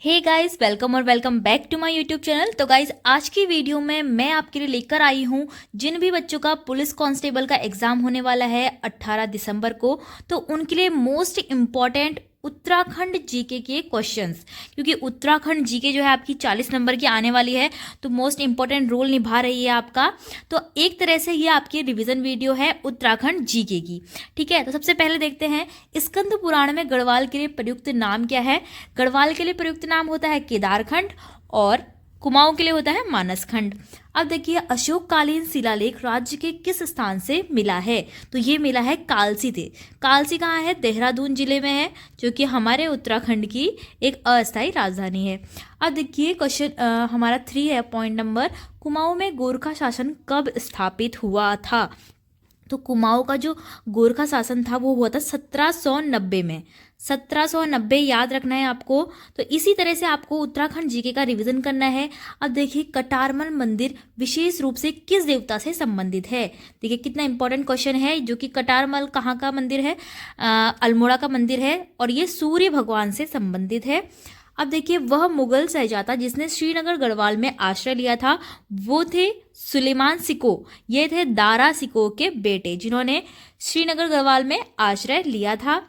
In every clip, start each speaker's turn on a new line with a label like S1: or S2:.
S1: हे guys, welcome और welcome back to my YouTube channel. तो guys, आज की वीडियो में मैं आपके लिए लेकर आई हूँ जिन भी बच्चों का पुलिस कांस्टेबल का एग्जाम होने वाला है 18 दिसंबर को, तो उनके लिए मोस्ट इम्पॉर्टेंट उत्तराखंड जीके के क्वेश्चंस, क्योंकि उत्तराखंड जीके जो है आपकी 40 नंबर की आने वाली है, तो मोस्ट इम्पॉर्टेंट रोल निभा रही है आपका। तो एक तरह से ये आपकी रिवीजन वीडियो है उत्तराखंड जीके की। ठीक है, तो सबसे पहले देखते हैं स्कंद पुराण में गढ़वाल के लिए प्रयुक्त नाम क्या है। गढ़वाल के लिए प्रयुक्त नाम होता है केदारखंड और कुमाऊं के लिए होता है मानसखंड। अब देखिए, अशोककालीन शिलालेख राज्य के किस स्थान से मिला है, तो ये मिला है कालसी से। कालसी कहाँ है? देहरादून जिले में है, जो कि हमारे उत्तराखंड की एक अस्थायी राजधानी है। अब देखिए क्वेश्चन हमारा 3 है, पॉइंट नंबर, कुमाऊं में गोरखा शासन कब स्थापित हुआ था। तो कुमाऊं का जो गोरखा शासन था वो हुआ था 1790 में। 1790 याद रखना है आपको। तो इसी तरह से आपको उत्तराखंड जीके का रिवीजन करना है। अब देखिए, कटारमल मंदिर विशेष रूप से किस देवता से संबंधित है। देखिए कितना इंपॉर्टेंट क्वेश्चन है, जो कि कटारमल कहाँ का मंदिर है, अल्मोड़ा का मंदिर है, और ये सूर्य भगवान से संबंधित है। अब देखिए, वह मुगल शहजादा जिसने श्रीनगर गढ़वाल में आश्रय लिया था वो थे सुलेमान सिको। ये थे दारा सिको के बेटे, जिन्होंने श्रीनगर गढ़वाल में आश्रय लिया था।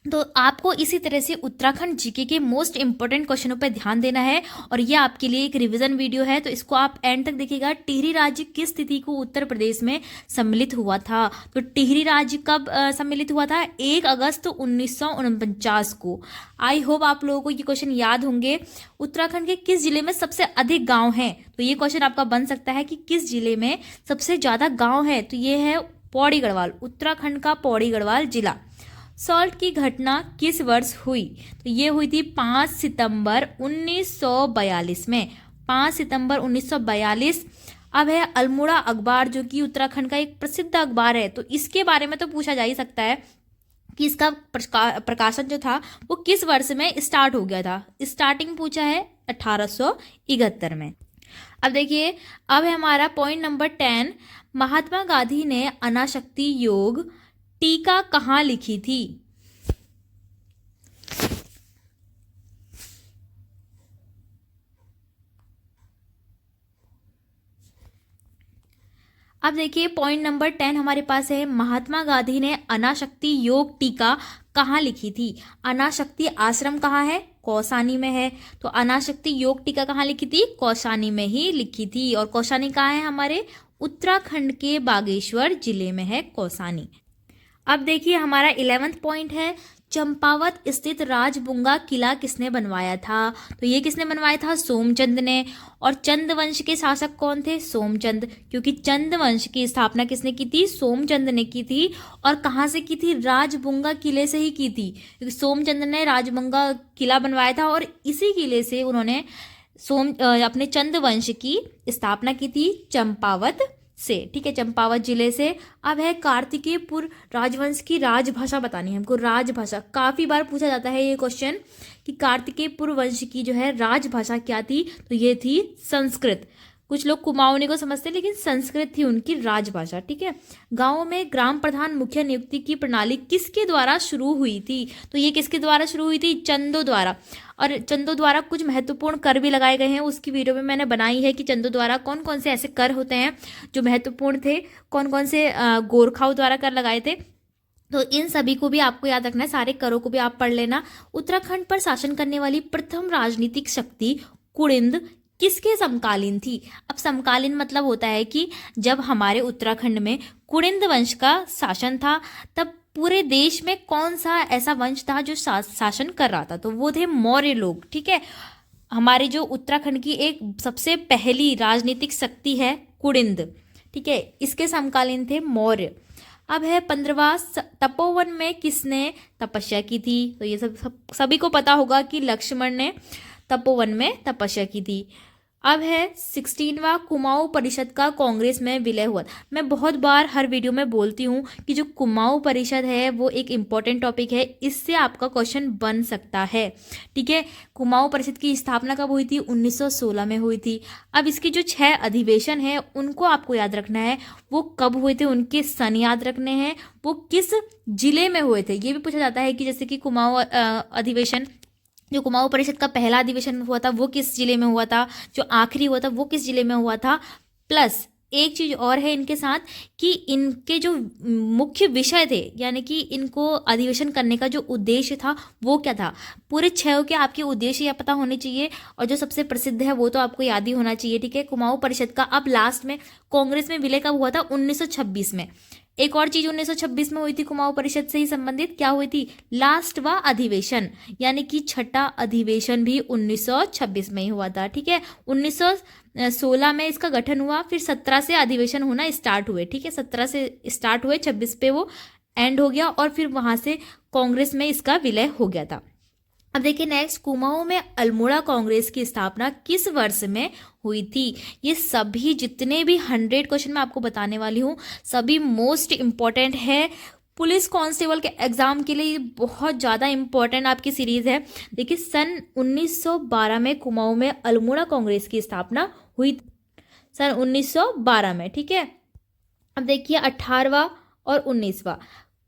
S1: तो आपको इसी तरह से उत्तराखंड जीके के मोस्ट इंपॉर्टेंट क्वेश्चनों पर ध्यान देना है, और ये आपके लिए एक रिवीजन वीडियो है, तो इसको आप एंड तक देखिएगा। टिहरी राज्य किस तिथि को उत्तर प्रदेश में सम्मिलित हुआ था। तो टिहरी राज्य कब सम्मिलित हुआ था? 1 अगस्त 1949 को। आई होप आप लोगों को ये क्वेश्चन याद होंगे। उत्तराखंड के किस जिले में सबसे अधिक गाँव हैं, तो ये क्वेश्चन आपका बन सकता है कि किस जिले में सबसे ज़्यादा गाँव है, तो ये है पौड़ी गढ़वाल, उत्तराखंड का पौड़ी गढ़वाल जिला। सॉल्ट की घटना किस वर्ष हुई, तो ये हुई थी 5 सितंबर 1942 में। 5 सितंबर 1942। अब है अल्मोड़ा अखबार, जो कि उत्तराखंड का एक प्रसिद्ध अखबार है, तो इसके बारे में तो पूछा जा ही सकता है कि इसका प्रकाशन जो था वो किस वर्ष में स्टार्ट हो गया था। स्टार्टिंग पूछा है 1871 में। अब देखिए, अब है हमारा पॉइंट नंबर 10, महात्मा गांधी ने अनाशक्ति योग टीका कहाँ लिखी थी। अब देखिए, पॉइंट नंबर 10 हमारे पास है, महात्मा गांधी ने अनाशक्ति योग टीका कहाँ लिखी थी। अनाशक्ति आश्रम कहाँ है? कौसानी में है। तो अनाशक्ति योग टीका कहाँ लिखी थी? कौसानी में ही लिखी थी। और कौसानी कहाँ है? हमारे उत्तराखंड के बागेश्वर जिले में है कौसानी। अब देखिए, हमारा 11वां पॉइंट है, चंपावत स्थित राजबुंगा किला किसने बनवाया था। तो ये किसने बनवाया था? सोमचंद ने। और चंद वंश के शासक कौन थे? सोमचंद, क्योंकि चंद वंश की स्थापना किसने की थी? सोमचंद ने की थी। और कहाँ से की थी? राजबुंगा किले से ही की थी, क्योंकि सोमचंद ने राजबुंगा किला बनवाया था और इसी किले से उन्होंने अपने चंद वंश की स्थापना की थी, चंपावत से। ठीक है, चंपावत जिले से। अब है कार्तिकेयपुर राजवंश की राजभाषा बतानी है हमको। राजभाषा काफी बार पूछा जाता है ये क्वेश्चन, कि कार्तिकेयपुर वंश की जो है राजभाषा क्या थी, तो ये थी संस्कृत। कुछ लोग कुमाऊनी को समझते हैं, लेकिन संस्कृत थी उनकी राजभाषा। ठीक है, गांवों में ग्राम प्रधान मुखिया नियुक्ति की प्रणाली किसके द्वारा शुरू हुई थी, तो ये किसके द्वारा शुरू हुई थी? चंदों द्वारा। और चंदों द्वारा कुछ महत्वपूर्ण कर भी लगाए गए हैं, उसकी वीडियो में मैंने बनाई है कि चंदों द्वारा कौन कौन से ऐसे कर होते हैं जो महत्वपूर्ण थे, कौन कौन से गोरखाओं द्वारा कर लगाए थे। तो इन सभी को भी आपको याद रखना है, सारे करों को भी आप पढ़ लेना। उत्तराखंड पर शासन करने वाली प्रथम राजनीतिक शक्ति कुड़िंद किसके समकालीन थी। अब समकालीन मतलब होता है कि जब हमारे उत्तराखंड में कुड़िंद वंश का शासन था, तब पूरे देश में कौन सा ऐसा वंश था जो शासन कर रहा था, तो वो थे मौर्य लोग। ठीक है, हमारे जो उत्तराखंड की एक सबसे पहली राजनीतिक शक्ति है कुड़िंद। ठीक है, इसके समकालीन थे मौर्य। अब है 15वां, तपोवन में किसने तपस्या की थी, तो ये सभी को पता होगा कि लक्ष्मण ने तपोवन में तपस्या की थी। अब है 16वां, कुमाऊं परिषद का कांग्रेस में विलय हुआ। मैं बहुत बार हर वीडियो में बोलती हूँ कि जो कुमाऊं परिषद है वो एक इम्पॉर्टेंट टॉपिक है, इससे आपका क्वेश्चन बन सकता है। ठीक है, कुमाऊं परिषद की स्थापना कब हुई थी? 1916 में हुई थी। अब इसकी जो 6 अधिवेशन है उनको आपको याद रखना है, वो कब हुए थे, उनके सन याद रखने हैं, वो किस जिले में हुए थे। ये भी पूछा जाता है कि जैसे कि कुमाऊं अधिवेशन जो कुमाऊं परिषद का पहला अधिवेशन हुआ था वो किस जिले में हुआ था, जो आखिरी हुआ था वो किस जिले में हुआ था। प्लस एक चीज और है इनके साथ कि इनके जो मुख्य विषय थे, यानी कि इनको अधिवेशन करने का जो उद्देश्य था वो क्या था। पूरे 6 के आपके उद्देश्य या पता होने चाहिए, और जो सबसे प्रसिद्ध है वो तो आपको याद ही होना चाहिए, ठीक है। कुमाऊं परिषद का अब लास्ट में कांग्रेस में विलय कब हुआ था, 1926 में। एक और चीज 1926 में हुई थी कुमाऊं परिषद से ही संबंधित, क्या हुई थी, लास्ट व अधिवेशन, यानी कि छठा अधिवेशन भी 1926 में ही हुआ था, ठीक है। 1916 में इसका गठन हुआ, फिर 17 से अधिवेशन होना स्टार्ट हुए, ठीक है। 17 से स्टार्ट हुए, 26 पे वो एंड हो गया, और फिर वहां से कांग्रेस में इसका विलय हो गया था। अब देखिए नेक्स्ट, कुमाऊं में अल्मोड़ा कांग्रेस की स्थापना किस वर्ष में हुई थी। ये सभी जितने भी 100 क्वेश्चन मैं आपको बताने वाली हूँ, सभी मोस्ट इंपॉर्टेंट है पुलिस कांस्टेबल के एग्जाम के लिए। ये बहुत ज़्यादा इंपॉर्टेंट आपकी सीरीज है। देखिए सन 1912 में कुमाऊं में अल्मोड़ा कांग्रेस की स्थापना हुई, सन 1912 में, ठीक है। अब देखिए 18वां और 19वां,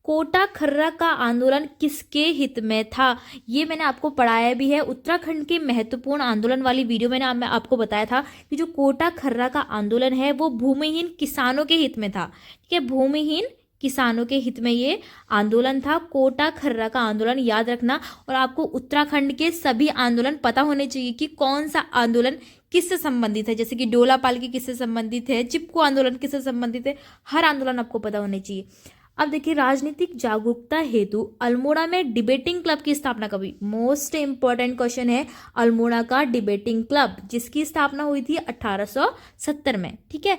S1: कोटा खर्रा का आंदोलन किसके हित में था। ये मैंने आपको पढ़ाया भी है, उत्तराखंड के महत्वपूर्ण आंदोलन वाली वीडियो मैंने आपको बताया था कि जो कोटा खर्रा का आंदोलन है वो भूमिहीन किसानों के हित में था, ठीक है। भूमिहीन किसानों के हित में ये आंदोलन था, कोटा खर्रा का आंदोलन, याद रखना। और आपको उत्तराखंड के सभी आंदोलन पता होने चाहिए कि कौन सा आंदोलन किससे संबंधित है, जैसे कि डोला पाल की किससे संबंधित है, चिपको आंदोलन किससे संबंधित है, हर आंदोलन आपको पता होने चाहिए। अब देखिए राजनीतिक जागरूकता हेतु अल्मोड़ा में डिबेटिंग क्लब की स्थापना कब हुई। मोस्ट इंपॉर्टेंट क्वेश्चन है, अल्मोड़ा का डिबेटिंग क्लब जिसकी स्थापना हुई थी 1870 में, ठीक है।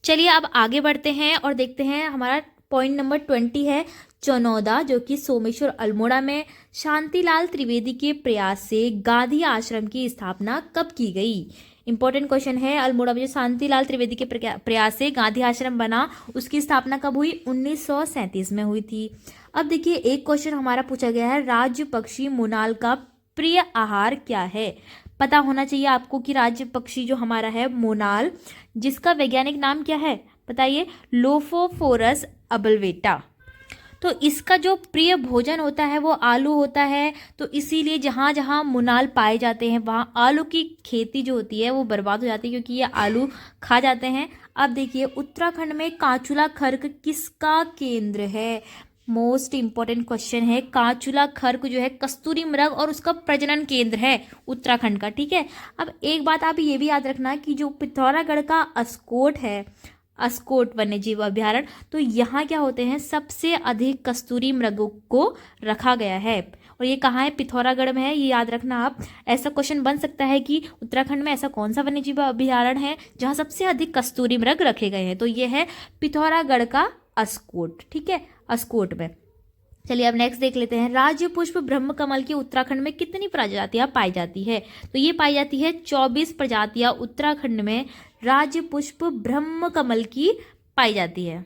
S1: चलिए अब आगे बढ़ते हैं और देखते हैं, हमारा पॉइंट नंबर 20 है चनौदा, जो कि सोमेश्वर अल्मोड़ा में शांतिलाल त्रिवेदी के प्रयास से गांधी आश्रम की स्थापना कब की गई। इंपॉर्टेंट क्वेश्चन है, अल्मोड़ा में जो शांतिलाल त्रिवेदी के प्रयास से गांधी आश्रम बना उसकी स्थापना कब हुई, 1937 में हुई थी। अब देखिए एक क्वेश्चन हमारा पूछा गया है, राज्य पक्षी मोनाल का प्रिय आहार क्या है। पता होना चाहिए आपको कि राज्य पक्षी जो हमारा है मोनाल, जिसका वैज्ञानिक नाम क्या है बताइए, लोफोफोरस अबलवेटा। तो इसका जो प्रिय भोजन होता है वो आलू होता है, तो इसीलिए जहाँ जहाँ मोनाल पाए जाते हैं वहाँ आलू की खेती जो होती है वो बर्बाद हो जाती है, क्योंकि ये आलू खा जाते हैं। अब देखिए उत्तराखंड में कांचुला खर्क किसका केंद्र है। मोस्ट इंपॉर्टेंट क्वेश्चन है, कांचुला खर्क जो है कस्तूरी मृग और उसका प्रजनन केंद्र है उत्तराखंड का, ठीक है। अब एक बात आप ये भी याद रखना कि जो पिथौरागढ़ का अस्कोट है, अस्कोट वन्यजीव अभ्यारण्य, तो यहाँ क्या होते हैं, सबसे अधिक कस्तूरी मृगों को रखा गया है, और ये कहाँ है, पिथौरागढ़ में है, ये याद रखना आप। ऐसा क्वेश्चन बन सकता है कि उत्तराखंड में ऐसा कौन सा वन्यजीव अभ्यारण्य है जहाँ सबसे अधिक कस्तूरी मृग रखे गए हैं, तो ये है पिथौरागढ़ का अस्कोट, ठीक है, अस्कोट में। चलिए अब नेक्स्ट देख लेते हैं, राज्य पुष्प ब्रह्म कमल की उत्तराखंड में कितनी प्रजातियां पाई जाती है। तो ये पाई जाती है 24 प्रजातियां उत्तराखंड में राज्य पुष्प ब्रह्म कमल की पाई जाती है।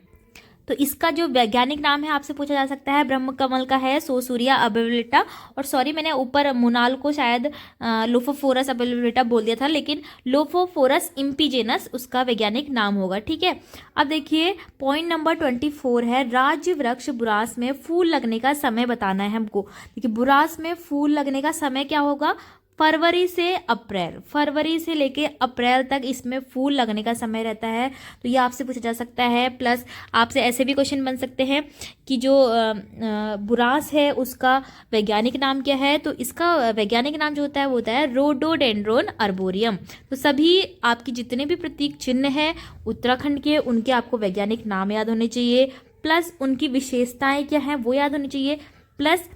S1: तो इसका जो वैज्ञानिक नाम है आपसे पूछा जा सकता है, ब्रह्म कमल का है सोसूरिया अबेलिटा, और सॉरी मैंने ऊपर मोनाल को शायद लोफोफोरस अबेलिटा बोल दिया था, लेकिन लोफोफोरस इम्पीजेनस उसका वैज्ञानिक नाम होगा, ठीक है। अब देखिए पॉइंट नंबर 24 है, राज्य वृक्ष बुरास में फूल लगने का समय बताना है हमको। देखिए बुरास में फूल लगने का समय क्या होगा, फरवरी से अप्रैल, फरवरी से लेके अप्रैल तक इसमें फूल लगने का समय रहता है, तो ये आपसे पूछा जा सकता है। प्लस आपसे ऐसे भी क्वेश्चन बन सकते हैं कि जो बुरास है उसका वैज्ञानिक नाम क्या है, तो इसका वैज्ञानिक नाम जो होता है वो होता है रोडोडेंड्रोन अर्बोरियम। तो सभी आपकी जितने भी प्रतीक चिन्ह हैं उत्तराखंड के, उनके आपको वैज्ञानिक नाम याद होने चाहिए, प्लस उनकी विशेषताएं क्या हैं वो याद होनी चाहिए, प्लस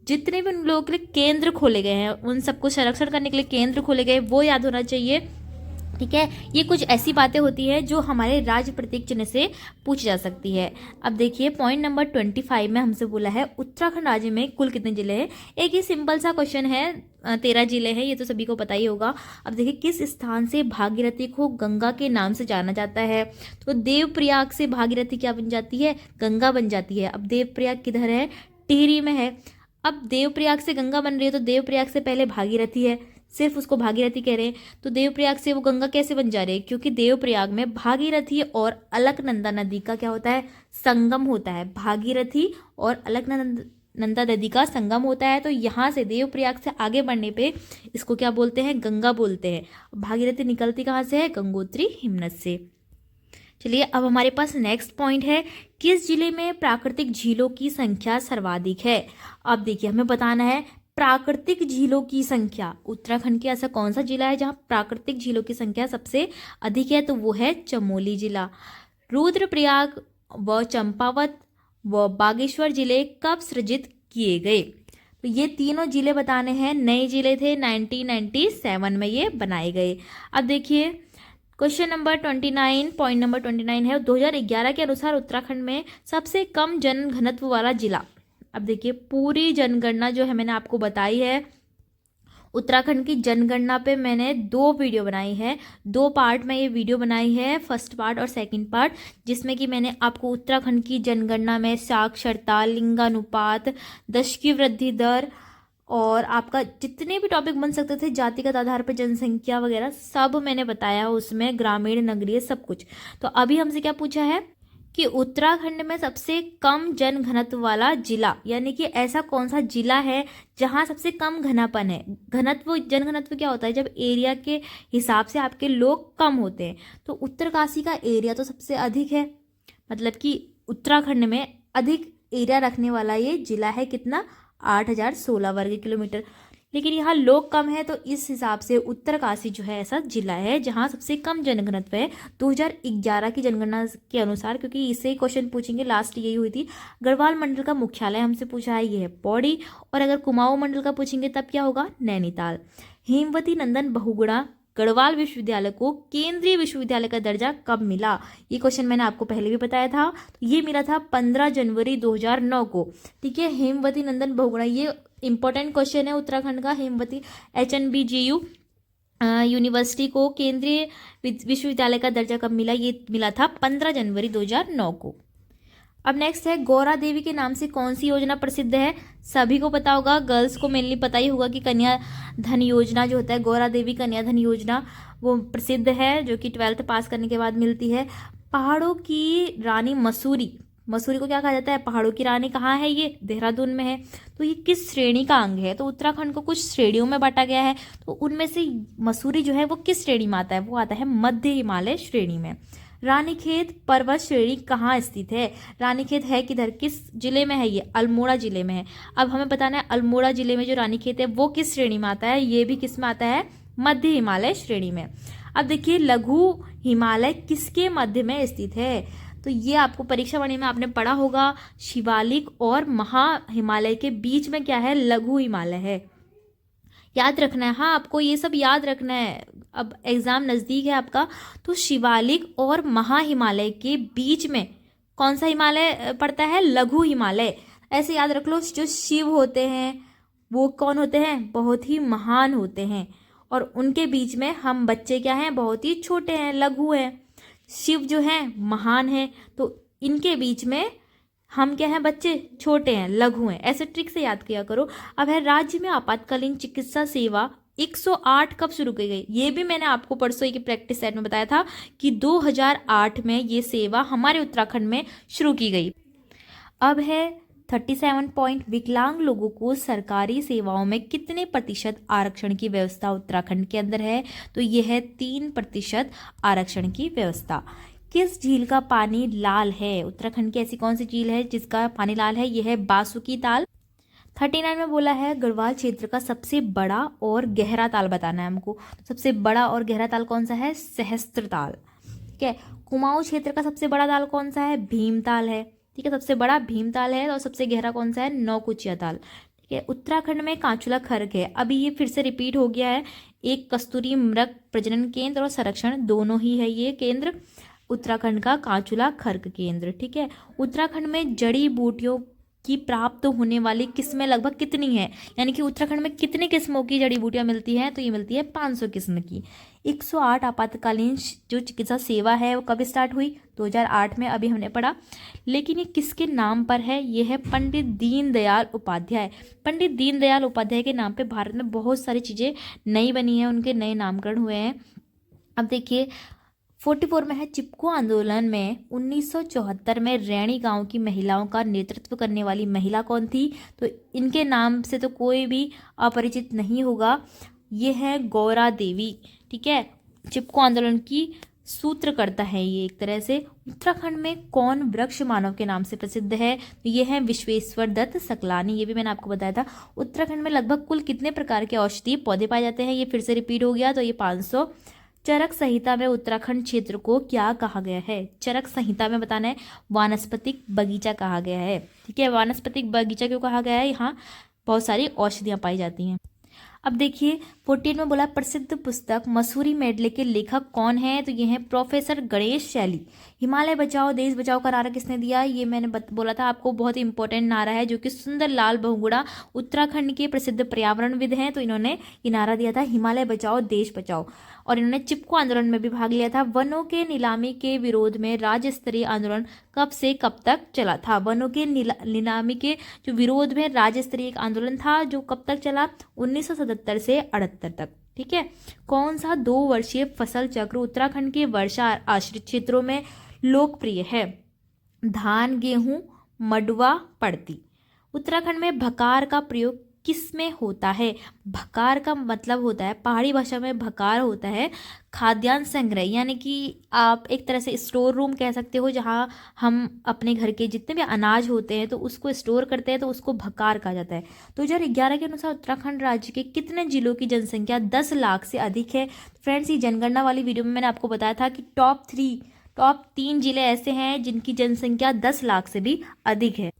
S1: जितने भी उन लोगों के लिए केंद्र खोले गए हैं, उन सबको संरक्षण करने के लिए केंद्र खोले गए वो याद होना चाहिए, ठीक है। ये कुछ ऐसी बातें होती हैं जो हमारे राज्य प्रतीक चिन्ह से पूछी जा सकती है। अब देखिए पॉइंट नंबर 25 में हमसे बोला है उत्तराखंड राज्य में कुल कितने जिले हैं। एक ही सिंपल सा क्वेश्चन है, 13 जिले हैं, ये तो सभी को पता ही होगा। अब देखिए किस स्थान से भागीरथी को गंगा के नाम से जाना जाता है, तो देवप्रयाग से भागीरथी क्या बन जाती है, गंगा बन जाती है। अब देवप्रयाग किधर है, टिहरी में है। अब देवप्रयाग से गंगा बन रही है तो देवप्रयाग से पहले भागीरथी है, सिर्फ उसको भागीरथी कह रहे हैं, तो देवप्रयाग से वो गंगा कैसे बन जा रही है, क्योंकि देवप्रयाग में भागीरथी और अलकनंदा नदी का क्या होता है, संगम होता है। भागीरथी और अलकनंदा नंदा नदी का संगम होता है। तो यहाँ से देवप्रयाग से आगे बढ़ने पे इसको क्या बोलते हैं, गंगा बोलते हैं। भागीरथी निकलती कहाँ से है, गंगोत्री हिमनद से। चलिए अब हमारे पास नेक्स्ट पॉइंट है, किस जिले में प्राकृतिक झीलों की संख्या सर्वाधिक है। अब देखिए हमें बताना है प्राकृतिक झीलों की संख्या। उत्तराखंड के ऐसा कौन सा जिला है जहाँ प्राकृतिक झीलों की संख्या सबसे अधिक है, तो वो है चमोली जिला। रुद्रप्रयाग व चंपावत व बागेश्वर जिले कब सृजित किए गए, तो ये तीनों जिले बताने हैं। नए जिले थे, 1997 में ये बनाए गए। अब देखिए क्वेश्चन नंबर 29, पॉइंट नंबर 29 है, 2011 के अनुसार उत्तराखंड में सबसे कम जनघनत्व वाला जिला। अब देखिए पूरी जनगणना जो है मैंने आपको बताई है, उत्तराखंड की जनगणना पे मैंने 2 वीडियो बनाई है, 2 पार्ट में ये वीडियो बनाई है, फर्स्ट पार्ट और सेकंड पार्ट, जिसमें कि मैंने आपको उत्तराखंड की जनगणना में साक्षरता, लिंगानुपात, दशकीय वृद्धि दर और आपका जितने भी टॉपिक बन सकते थे जातिगत आधार पर जनसंख्या वगैरह सब मैंने बताया उसमें, ग्रामीण नगरीय सब कुछ। तो अभी हमसे क्या पूछा है कि उत्तराखंड में सबसे कम जनघनत्व वाला जिला, यानी कि ऐसा कौन सा जिला है जहां सबसे कम घनापन है। घनत्व, जनघनत्व क्या होता है, जब एरिया के हिसाब से आपके लोग कम होते हैं। तो उत्तरकाशी का एरिया तो सबसे अधिक है, मतलब कि उत्तराखंड में अधिक एरिया रखने वाला ये जिला है, कितना, 8016 वर्ग किलोमीटर। लेकिन यहाँ लोग कम है, तो इस हिसाब से उत्तरकाशी जो है ऐसा जिला है जहाँ सबसे कम जनघनत्व है 2011 की जनगणना के अनुसार, क्योंकि इससे क्वेश्चन पूछेंगे, लास्ट यही हुई थी। गढ़वाल मंडल का मुख्यालय हमसे पूछा है, ये है पौड़ी, और अगर कुमाऊं मंडल का पूछेंगे तब क्या होगा, नैनीताल। हेमवती नंदन बहुगुणा गढ़वाल विश्वविद्यालय को केंद्रीय विश्वविद्यालय का दर्जा कब मिला, ये क्वेश्चन मैंने आपको पहले भी बताया था। तो ये मिला था 15 जनवरी 2009 को। ठीक है, हेमवती नंदन बहुगुणा, ये इंपॉर्टेंट क्वेश्चन है उत्तराखंड का। हेमवती HNBGU यूनिवर्सिटी को केंद्रीय विश्वविद्यालय का दर्जा कब मिला, ये मिला था 15 जनवरी 2009 को। अब नेक्स्ट है, गौरा देवी के नाम से कौन सी योजना प्रसिद्ध है। सभी को पता होगा, गर्ल्स को मेनली पता ही होगा कि कन्या धन योजना जो होता है, गौरा देवी कन्या धन योजना, वो प्रसिद्ध है, जो कि 12th पास करने के बाद मिलती है। पहाड़ों की रानी मसूरी, मसूरी को क्या कहा जाता है, पहाड़ों की रानी, कहाँ है ये, देहरादून में है। तो ये किस श्रेणी का अंग है, तो उत्तराखंड को कुछ श्रेणियों में बांटा गया है, तो उनमें से मसूरी जो है वो किस श्रेणी में आता है, वो आता है मध्य हिमालय श्रेणी में। रानीखेत पर्वत श्रेणी कहाँ स्थित है, रानीखेत है किधर, किस जिले में है, ये अल्मोड़ा जिले में है। अब हमें बताना है अल्मोड़ा जिले में जो रानीखेत है वो किस श्रेणी में आता है, ये भी किस में आता है, मध्य हिमालय श्रेणी में। अब देखिए लघु हिमालय किसके मध्य में स्थित है, तो ये आपको परीक्षा वाणी में आपने पढ़ा होगा, शिवालिक और महा हिमालय के बीच में क्या है, लघु हिमालय है। याद रखना है, हाँ आपको ये सब याद रखना है, अब एग्जाम नज़दीक है आपका। तो शिवालिक और महा हिमालय के बीच में कौन सा हिमालय पड़ता है, लघु हिमालय। ऐसे याद रख लो, जो शिव होते हैं वो कौन होते हैं, बहुत ही महान होते हैं, और उनके बीच में हम बच्चे क्या हैं, बहुत ही छोटे हैं, लघु हैं। शिव जो हैं महान हैं, तो इनके बीच में हम क्या हैं, बच्चे छोटे हैं, लघु हैं। ऐसे ट्रिक से याद किया करो। अब है, राज्य में आपातकालीन चिकित्सा सेवा 108 कब शुरू की गई, ये भी मैंने आपको परसों की प्रैक्टिस सेट में बताया था कि 2008 में ये सेवा हमारे उत्तराखंड में शुरू की गई। अब है 37 पॉइंट, विकलांग लोगों को सरकारी सेवाओं में कितने प्रतिशत आरक्षण की व्यवस्था उत्तराखंड के अंदर है, तो यह है 3% आरक्षण की व्यवस्था। किस झील का पानी लाल है, उत्तराखंड की ऐसी कौन सी झील है जिसका पानी लाल है, यह है बासुकी ताल। 39 में बोला है, गढ़वाल क्षेत्र का सबसे बड़ा और गहरा ताल बताना है हमको। सबसे बड़ा और गहरा ताल कौन सा है, सहस्त्र ताल। ठीक है, कुमाऊं क्षेत्र का सबसे बड़ा ताल कौन सा है, भीमताल है। ठीक है, सबसे बड़ा भीमताल है, और सबसे गहरा कौन सा है, नौकुचिया ताल। ठीक है, उत्तराखंड में कांचुला खर्क है, अभी ये फिर से रिपीट हो गया है। एक कस्तूरी मृग प्रजनन केंद्र और संरक्षण दोनों ही है ये केंद्र, उत्तराखंड का कांचुला खर्क केंद्र। ठीक है, उत्तराखंड में जड़ी बूटियों की प्राप्त होने वाली किस्में लगभग कितनी है, यानी कि उत्तराखंड में कितनी किस्मों की जड़ी बूटियां मिलती हैं, तो ये मिलती है 500 किस्म की। 108 आपातकालीन जो चिकित्सा सेवा है वो कब स्टार्ट हुई, 2008 में, अभी हमने पढ़ा। लेकिन ये किसके नाम पर है, ये है पंडित दीनदयाल उपाध्याय। पंडित दीनदयाल उपाध्याय के नाम पे भारत में बहुत सारी चीज़ें नई बनी हैं, उनके नए नामकरण हुए हैं। अब देखिए 44 में है चिपको आंदोलन में 1974 में रैणी गांव की महिलाओं का नेतृत्व करने वाली महिला कौन थी? तो इनके नाम से तो कोई भी अपरिचित नहीं होगा, ये है गौरा देवी। ठीक है, चिपको आंदोलन की सूत्रकर्ता है ये एक तरह से। उत्तराखंड में कौन वृक्ष मानव के नाम से प्रसिद्ध है? तो ये है विश्वेश्वर दत्त सकलानी, ये भी मैंने आपको बताया था। उत्तराखंड में लगभग कुल कितने प्रकार के औषधीय पौधे पाए जाते हैं? ये फिर से रिपीट हो गया, तो ये 500। चरक संहिता में उत्तराखंड क्षेत्र को क्या कहा गया है? चरक संहिता में बताना है वानस्पतिक बगीचा कहा गया है। ठीक है, वानस्पतिक बगीचा क्यों कहा गया है? यहाँ बहुत सारी औषधियाँ पाई जाती हैं। अब देखिए 48 में बोला प्रसिद्ध पुस्तक मसूरी मेडले के लेखक कौन है? तो ये हैं प्रोफेसर गणेश शैली। हिमालय बचाओ देश बचाओ का नारा किसने दिया? ये मैंने बोला था आपको, बहुत इंपॉर्टेंट नारा है, जो कि सुंदर लाल बहुगुणा उत्तराखंड के प्रसिद्ध पर्यावरणविद हैं, तो इन्होंने ये नारा दिया था, हिमालय बचाओ देश बचाओ। और इन्होंने चिपको आंदोलन में भी भाग लिया था। वनों के नीलामी के विरोध में राज्य स्तरीय आंदोलन कब से कब तक चला था? वनों के नीलामी के जो विरोध में राज्य स्तरीय एक आंदोलन था, जो कब तक चला? 1977 से 78 तक। ठीक है, कौन सा 2 वर्षीय फसल चक्र उत्तराखंड के वर्षा आश्रित क्षेत्रों में लोकप्रिय है? धान, गेहूं, मडुआ, पड़ती। उत्तराखंड में भकार का प्रयोग किस में होता है? भकार का मतलब होता है, पहाड़ी भाषा में भकार होता है खाद्यान्न संग्रह, यानी कि आप एक तरह से स्टोर रूम कह सकते हो, जहाँ हम अपने घर के जितने भी अनाज होते हैं तो उसको स्टोर करते हैं, तो उसको भकार कहा जाता है। 2011 के अनुसार उत्तराखंड राज्य के कितने जिलों की जनसंख्या 10 लाख से अधिक है? फ्रेंड्स, ये जनगणना वाली वीडियो में मैंने आपको बताया था कि टॉप 3 जिले ऐसे हैं जिनकी जनसंख्या 10 लाख से भी अधिक है।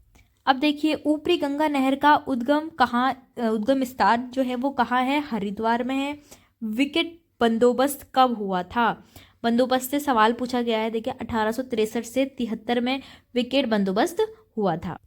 S1: अब देखिए ऊपरी गंगा नहर का उद्गम स्थान जो है वो कहाँ है? हरिद्वार में है। विकेट बंदोबस्त कब हुआ था? बंदोबस्त से सवाल पूछा गया है। देखिए 1863 से 73 में विकेट बंदोबस्त हुआ था।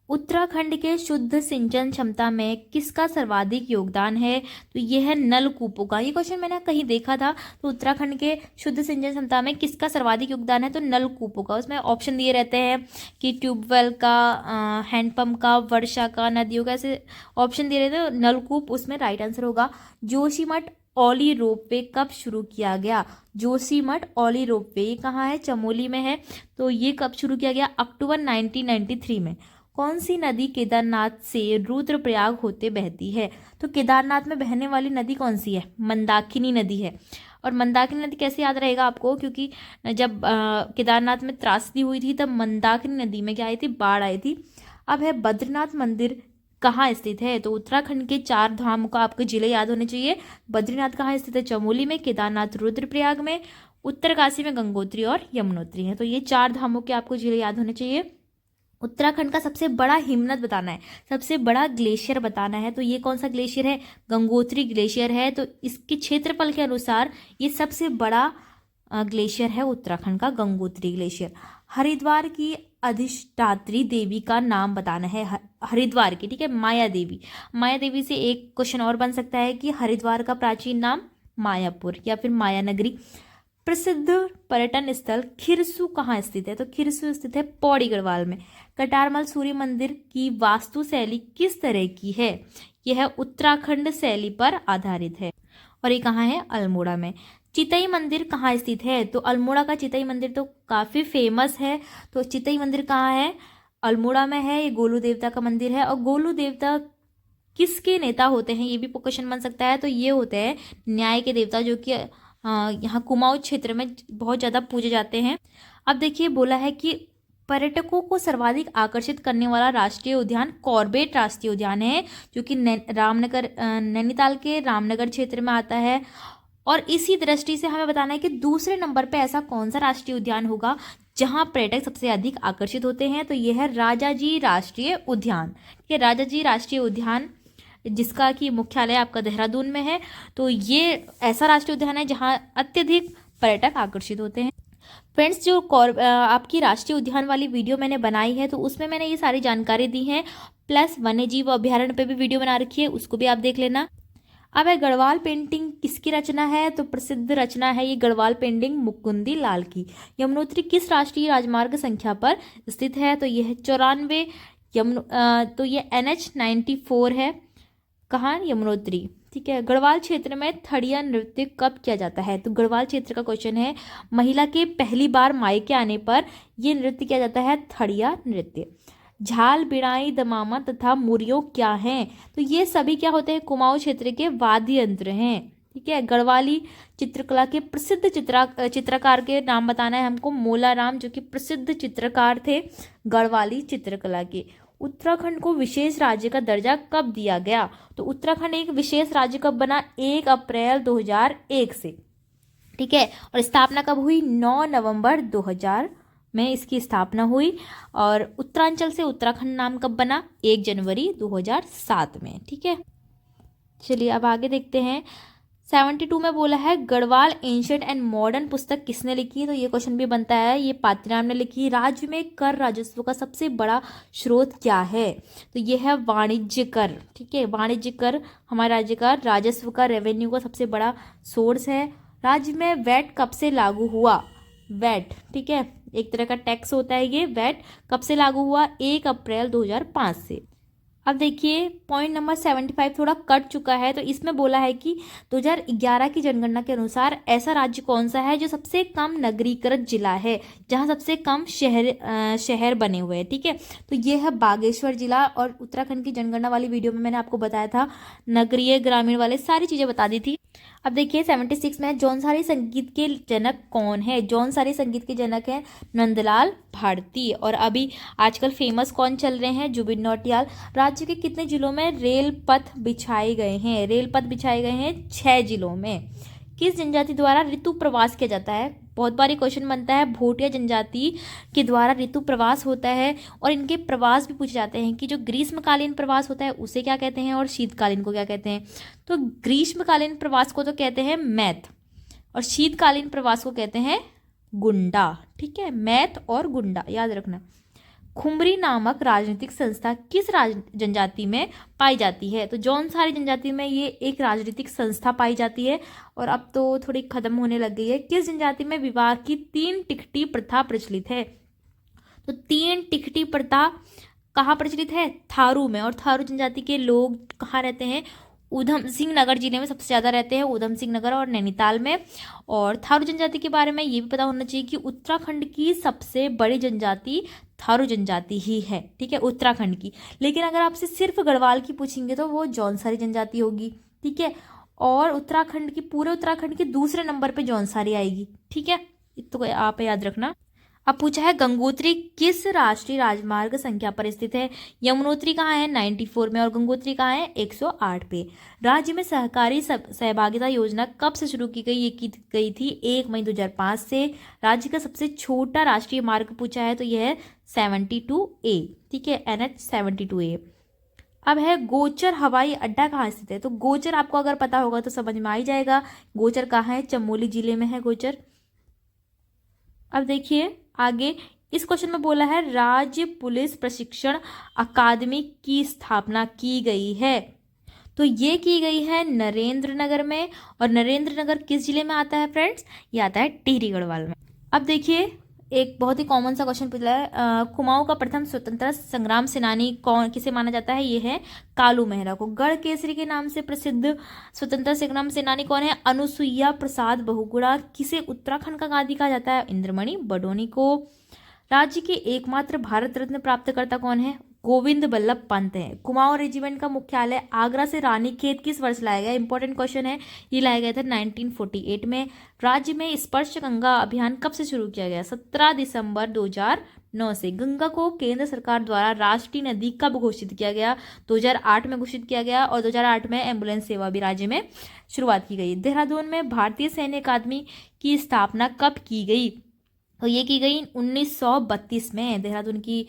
S1: उत्तराखंड के शुद्ध सिंचन क्षमता में किसका सर्वाधिक योगदान है? तो यह है नलकूपों का। ये क्वेश्चन मैंने कहीं देखा था, तो उत्तराखंड के शुद्ध सिंचन क्षमता में किसका सर्वाधिक योगदान है? तो नलकूपों का। उसमें ऑप्शन दिए रहते हैं कि ट्यूबवेल का, हैंडपंप का, वर्षा का, नदियों का, ऐसे ऑप्शन दिए रहते हैं। नलकूप उसमें राइट आंसर होगा। जोशीमठ औली रोपवे कब शुरू किया गया? जोशीमठ औली रोपवे ये कहाँ है? चमोली में है। तो ये कब शुरू किया गया? अक्टूबर 1993 में। कौन सी नदी केदारनाथ से रुद्रप्रयाग होते बहती है? तो केदारनाथ में बहने वाली नदी कौन सी है? मंदाकिनी नदी है। और मंदाकिनी नदी कैसे याद रहेगा आपको? क्योंकि जब केदारनाथ में त्रासदी हुई थी तब मंदाकिनी नदी में क्या आई थी? बाढ़ आई थी। अब है बद्रीनाथ मंदिर कहाँ स्थित है? तो उत्तराखंड के 4 धामों का आपको जिले याद होने चाहिए। बद्रीनाथ कहाँ स्थित है? चमोली में। केदारनाथ रुद्रप्रयाग में। उत्तरकाशी में गंगोत्री और यमुनोत्री है। तो ये 4 धामों के आपको जिले याद होने चाहिए। उत्तराखंड का सबसे बड़ा हिमनद बताना है, सबसे बड़ा ग्लेशियर बताना है। तो ये कौन सा ग्लेशियर है? गंगोत्री ग्लेशियर है। तो इसके क्षेत्रफल के अनुसार ये सबसे बड़ा ग्लेशियर है उत्तराखंड का, गंगोत्री ग्लेशियर। हरिद्वार की अधिष्ठात्री देवी का नाम बताना है। हरिद्वार की, ठीक है, माया देवी। माया देवी से एक क्वेश्चन और बन सकता है कि हरिद्वार का प्राचीन नाम मायापुर या फिर माया नगरी। प्रसिद्ध पर्यटन स्थल खिरसू कहाँ स्थित है? तो खिरसू स्थित है पौड़ी गढ़वाल में। कटारमल सूर्य मंदिर की वास्तुशैली किस तरह की है? यह उत्तराखंड शैली पर आधारित है। और ये कहाँ है? अल्मोड़ा में। चितई मंदिर कहाँ स्थित है? तो अल्मोड़ा का चितई मंदिर तो काफ़ी फेमस है। तो चितई मंदिर कहाँ है? अल्मोड़ा में है। ये गोलू देवता का मंदिर है। और गोलू देवता किसके नेता होते हैं? ये भी क्वेश्चन बन सकता है। तो ये होते हैं न्याय के देवता, जो कि यहाँ कुमाऊं क्षेत्र में बहुत ज़्यादा पूजे जाते हैं। अब देखिए बोला है कि पर्यटकों को सर्वाधिक आकर्षित करने वाला राष्ट्रीय उद्यान कॉर्बेट राष्ट्रीय उद्यान है, जो कि नैनीताल के रामनगर क्षेत्र में आता है। और इसी दृष्टि से हमें बताना है कि दूसरे नंबर पे ऐसा कौन सा राष्ट्रीय उद्यान होगा जहां पर्यटक सबसे अधिक आकर्षित होते हैं? तो यह है राजाजी राष्ट्रीय उद्यान। ये राजाजी राष्ट्रीय उद्यान, जिसका कि मुख्यालय आपका देहरादून में है। तो ये ऐसा राष्ट्रीय उद्यान है जहां अत्यधिक पर्यटक आकर्षित होते हैं। फ्रेंड्स, जो आपकी राष्ट्रीय उद्यान वाली वीडियो मैंने बनाई है, तो उसमें मैंने ये सारी जानकारी दी है, प्लस वन्यजीव अभ्यारण्य पे भी वीडियो बना रखी है, उसको भी आप देख लेना। अब है गढ़वाल पेंटिंग किसकी रचना है? तो प्रसिद्ध रचना है ये गढ़वाल पेंटिंग मुकुंदी लाल की। यमुनोत्री किस राष्ट्रीय राजमार्ग संख्या पर स्थित है? तो यह है 94। तो ये NH 94 है। कहाँ? यमुनोत्री। ठीक है। गढ़वाल क्षेत्र में थड़िया नृत्य कब किया जाता है? तो गढ़वाल क्षेत्र का क्वेश्चन है, महिला के पहली बार मायके आने पर ये नृत्य किया जाता है, थड़िया नृत्य। झाल, बिड़ाई, दमामा तथा मुरियो क्या हैं? तो ये सभी क्या होते हैं? कुमाऊं क्षेत्र के वाद्य यंत्र हैं। ठीक है। गढ़वाली चित्रकला के प्रसिद्ध चित्रकार के नाम बताना है हमको। मोलाराम, जो कि प्रसिद्ध चित्रकार थे गढ़वाली चित्रकला के। उत्तराखंड को विशेष राज्य का दर्जा कब दिया गया? तो उत्तराखंड एक विशेष राज्य कब बना? 1 अप्रैल 2001 से। ठीक है। और स्थापना कब हुई? 9 नवंबर 2000 में इसकी स्थापना हुई। और उत्तरांचल से उत्तराखंड नाम कब बना? 1 जनवरी 2007 में। ठीक है। चलिए अब आगे देखते हैं। 72 में बोला है गढ़वाल एंशिएंट एंड मॉडर्न पुस्तक किसने लिखी? तो ये क्वेश्चन भी बनता है, ये पात्रीराम ने लिखी। राज्य में कर राजस्व का सबसे बड़ा स्रोत क्या है? तो ये है वाणिज्य कर। ठीक है। वाणिज्य कर हमारे राज्य का राजस्व का, रेवेन्यू का सबसे बड़ा सोर्स है। राज्य में वैट कब से लागू हुआ? वैट, ठीक है, एक तरह का टैक्स होता है ये। वैट कब से लागू हुआ? 1 अप्रैल 2005 से। अब देखिए पॉइंट नंबर 75 थोड़ा कट चुका है, तो इसमें बोला है कि 2011 की जनगणना के अनुसार ऐसा राज्य कौन सा है जो सबसे कम नगरीकृत जिला है, जहां सबसे कम शहर बने हुए हैं। ठीक है। तो ये है बागेश्वर जिला। और उत्तराखंड की जनगणना वाली वीडियो में मैंने आपको बताया था, नगरीय ग्रामीण वाले सारी चीज़ें बता दी थी। अब देखिए 76 में जौनसारी संगीत के जनक कौन है? जौनसारी संगीत के जनक हैं नंदलाल भारती। और अभी आजकल फेमस कौन चल रहे हैं? जुबिन नौटियाल। राज्य के कितने जिलों में रेल पथ बिछाए गए हैं? रेल पथ बिछाए गए हैं 6 जिलों में। किस जनजाति द्वारा ऋतु प्रवास किया जाता है? बहुत बारी क्वेश्चन बनता है। भोटिया जनजाति के द्वारा ऋतु प्रवास होता है। और इनके प्रवास भी पूछे जाते हैं कि जो ग्रीष्मकालीन प्रवास होता है उसे क्या कहते हैं और शीतकालीन को क्या कहते हैं? तो ग्रीष्मकालीन प्रवास को तो कहते हैं मैथ, और शीतकालीन प्रवास को कहते हैं गुंडा। ठीक है। मैथ और गुंडा याद रखना। खुमरी नामक राजनीतिक संस्था किस जनजाति में पाई जाती है? तो जौनसारी जनजाति में ये एक राजनीतिक संस्था पाई जाती है, और अब तो थोड़ी खत्म होने लग गई है। किस जनजाति में विवाह की 3 टिकटी प्रथा प्रचलित है? तो 3 टिकटी प्रथा कहाँ प्रचलित है? थारू में। और थारू जनजाति के लोग कहाँ रहते हैं? ऊधम सिंह नगर जिले में सबसे ज़्यादा रहते हैं, ऊधम सिंह नगर और नैनीताल में। और थारू जनजाति के बारे में ये भी पता होना चाहिए कि उत्तराखंड की सबसे बड़ी जनजाति थारू जनजाति ही है। ठीक है, उत्तराखंड की। लेकिन अगर आपसे सिर्फ गढ़वाल की पूछेंगे तो वो जौनसारी जनजाति होगी। ठीक है। और उत्तराखंड की, पूरे उत्तराखंड के दूसरे नंबर पे जौनसारी आएगी। ठीक है, तो आप याद रखना। अब पूछा है गंगोत्री किस राष्ट्रीय राजमार्ग संख्या पर स्थित है? यमुनोत्री कहाँ है? 94 में। और गंगोत्री कहाँ है? 108 पे। राज्य में सहकारी सहभागिता योजना कब से शुरू की गई? ये की गई थी 1 मई 2005 से। राज्य का सबसे छोटा राष्ट्रीय मार्ग पूछा है, तो यह है 72A। ठीक है, NH 72A। अब है गोचर हवाई अड्डा कहाँ स्थित है? तो गोचर आपको अगर पता होगा तो समझ में आ ही जाएगा। गोचर कहाँ है? चमोली जिले में है गोचर। अब देखिए आगे इस क्वेश्चन में बोला है राज्य पुलिस प्रशिक्षण अकादमी की स्थापना की गई है, तो ये की गई है नरेंद्र नगर में। और नरेंद्र नगर किस जिले में आता है फ्रेंड्स? ये आता है टिहरी गढ़वाल में। अब देखिए एक बहुत ही कॉमन सा क्वेश्चन पूछा है, कुमाऊं का प्रथम स्वतंत्रता संग्राम सेनानी कौन, किसे माना जाता है? ये है कालू मेहरा को। गढ़ केसरी के नाम से प्रसिद्ध स्वतंत्रता संग्राम सेनानी कौन है? अनुसुईया प्रसाद बहुगुणा। किसे उत्तराखंड का गांधी कहा जाता है? इंद्रमणि बडोनी को। राज्य के एकमात्र भारत रत्न प्राप्तकर्ता कौन है? गोविंद बल्लभ पंत है। कुमाऊं रेजिमेंट का मुख्यालय आगरा से रानीखेत किस वर्ष लाया गया? इंपॉर्टेंट क्वेश्चन है, ये लाया गया था 1948 में। राज्य में स्पर्श गंगा अभियान कब से शुरू किया गया? 17 दिसंबर 2009 से। गंगा को केंद्र सरकार द्वारा राष्ट्रीय नदी कब घोषित किया गया? 2008 में घोषित किया गया। और 2008 में एम्बुलेंस सेवा भी राज्य में शुरुआत की गई। देहरादून में भारतीय सैन्य अकादमी की स्थापना कब की गई? तो ये की गई 1932 में, देहरादून की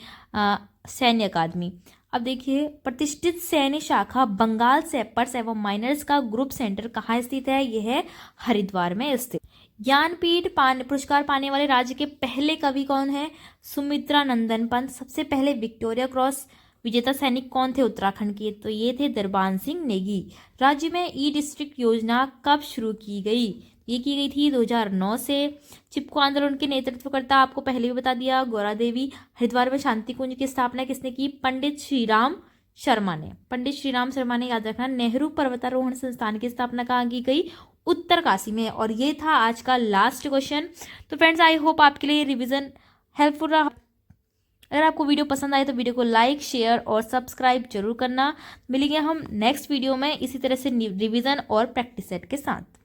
S1: सैन्य अकादमी। अब देखिए प्रतिष्ठित सैन्य शाखा बंगाल सैपर्स एवं माइनर्स का ग्रुप सेंटर कहाँ स्थित है? यह है हरिद्वार में स्थित। ज्ञानपीठ पुरस्कार पाने वाले राज्य के पहले कवि कौन है? सुमित्रा नंदन पंत। सबसे पहले विक्टोरिया क्रॉस विजेता सैनिक कौन थे उत्तराखंड के? तो ये थे दरबान सिंह नेगी। राज्य में ई डिस्ट्रिक्ट योजना कब शुरू की गई? ये की गई थी 2009 से। चिपको आंदोलन के नेतृत्वकर्ता आपको पहले भी बता दिया, गौरा देवी। हरिद्वार में शांति कुंज की स्थापना किसने की? पंडित श्रीराम शर्मा ने, पंडित श्रीराम शर्मा ने, याद रखना। नेहरू पर्वतारोहण संस्थान की स्थापना कहाँ की गई? उत्तरकाशी में। और ये था आज का लास्ट क्वेश्चन। तो फ्रेंड्स, आई होप आपके लिए रिवीजन हेल्पफुल रहा। अगर आपको वीडियो पसंद आए तो वीडियो को लाइक, शेयर और सब्सक्राइब जरूर करना। मिलेंगे हम नेक्स्ट वीडियो में इसी तरह से रिवीजन और प्रैक्टिस सेट के साथ।